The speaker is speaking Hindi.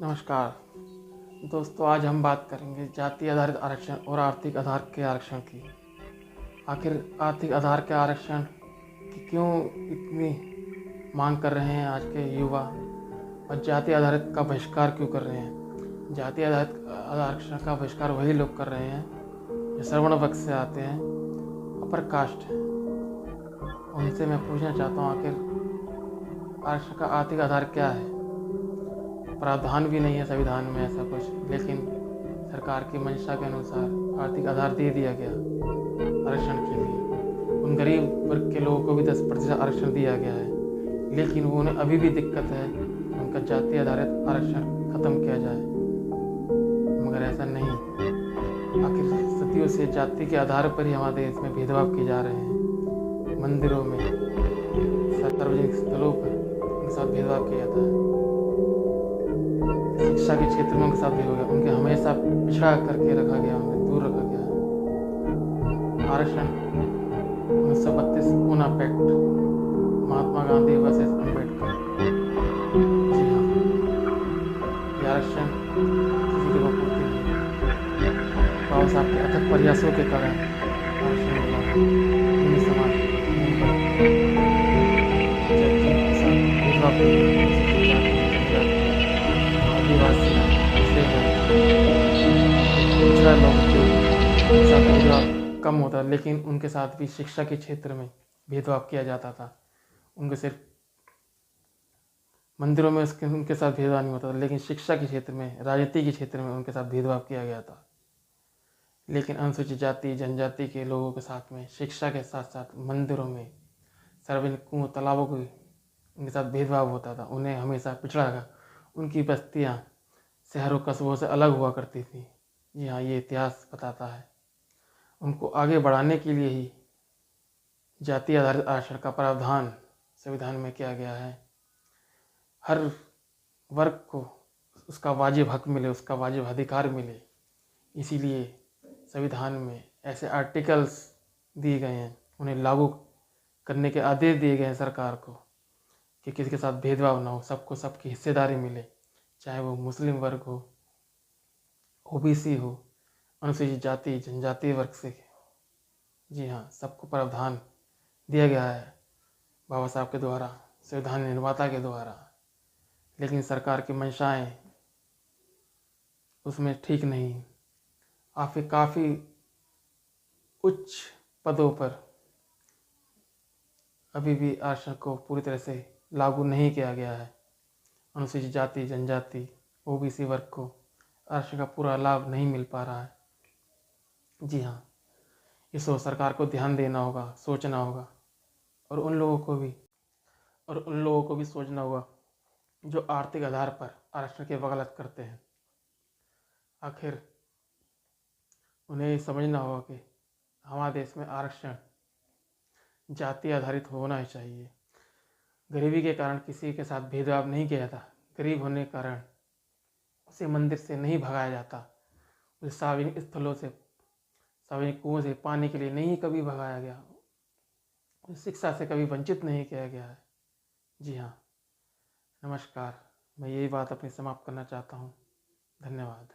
नमस्कार दोस्तों, आज हम बात करेंगे जाति आधारित आरक्षण और आर्थिक आधार के आरक्षण की। आखिर आर्थिक आधार के आरक्षण की क्यों इतनी मांग कर रहे हैं आज के युवा, और जाति आधारित का बहिष्कार क्यों कर रहे हैं। जाति आधारित आरक्षण का बहिष्कार वही लोग कर रहे हैं जो श्रवण वर्ग से आते हैं, अपर कास्ट है। उनसे मैं पूछना चाहता हूँ, आखिर आरक्षण का आर्थिक आधार क्या है। प्रावधान भी नहीं है संविधान में ऐसा कुछ, लेकिन सरकार की मंशा के अनुसार आर्थिक आधार दे दिया गया आरक्षण के लिए। उन गरीब वर्ग के लोगों को भी 10% आरक्षण दिया गया है, लेकिन वो उन्हें अभी भी दिक्कत है उनका जाति आधारित आरक्षण खत्म किया जाए, मगर ऐसा नहीं। आखिर सदियों से जाति के आधार पर ही हमारे देश में भेदभाव किए जा रहे हैं। मंदिरों में, सार्वजनिक स्थलों पर उनके साथ भेदभाव किया जाता है। शिक्षा के क्षेत्र में उनके साथ भी हो गया, उनके हमेशा पिछड़ा करके रखा गया, उन्हें दूर रखा गया। आरक्षण 1932 पूना पैक्ट, महात्मा गांधी वर्सेस अम्बेडकर। जी हाँ, ये आरक्षण किसी को पूर्ति नहीं। बाबा साहब के अथक प्रयासों के कारण आरक्षण मिला हिंदू समाज कम होता, लेकिन उनके साथ भी शिक्षा के क्षेत्र में भेदभाव किया जाता था। उनके सिर्फ मंदिरों में उनके साथ भेदभाव नहीं होता था, लेकिन शिक्षा के क्षेत्र में, राजनीति के क्षेत्र में उनके साथ भेदभाव किया गया था। लेकिन अनुसूचित जाति जनजाति के लोगों के साथ में शिक्षा के साथ साथ मंदिरों में, सार्वजनिक कुओं तालाबों को उनके साथ भेदभाव होता था। उन्हें हमेशा पिछड़ा रखा। उनकी बस्तियाँ शहरों कस्बों से अलग हुआ करती थी। जी हाँ, ये इतिहास बताता है। उनको आगे बढ़ाने के लिए ही जाति आधारित आरक्षण का प्रावधान संविधान में किया गया है। हर वर्ग को उसका वाजिब हक मिले, उसका वाजिब अधिकार मिले, इसीलिए संविधान में ऐसे आर्टिकल्स दिए गए हैं, उन्हें लागू करने के आदेश दिए गए हैं सरकार को कि किसी के साथ भेदभाव ना हो, सबको सबकी हिस्सेदारी मिले, चाहे वो मुस्लिम वर्ग हो, ओबीसी हो, अनुसूचित जाति जनजाति वर्ग से। जी हाँ, सबको प्रावधान दिया गया है बाबा साहब के द्वारा, संविधान निर्माता के द्वारा। लेकिन सरकार की मंशाएं उसमें ठीक नहीं। काफ़ी उच्च पदों पर अभी भी आरक्षण को पूरी तरह से लागू नहीं किया गया है। अनुसूचित जाति जनजाति ओबीसी वर्ग को आरक्षण का पूरा लाभ नहीं मिल पा रहा है। जी हाँ, इस ओर सरकार को ध्यान देना होगा, सोचना होगा, और उन लोगों को भी सोचना होगा जो आर्थिक आधार पर आरक्षण की वकालत करते हैं। आखिर उन्हें समझना होगा कि हमारे देश में आरक्षण जाति आधारित होना ही चाहिए। गरीबी के कारण किसी के साथ भेदभाव नहीं किया जाता। गरीब होने के कारण उसे मंदिर से नहीं भगाया जाता, उसे सार्वजनिक स्थलों से, सार्वजनिक कुओं से पानी के लिए नहीं कभी भगाया गया, शिक्षा से कभी वंचित नहीं किया गया है। जी हाँ, नमस्कार। मैं यही बात अपनी समाप्त करना चाहता हूँ। धन्यवाद।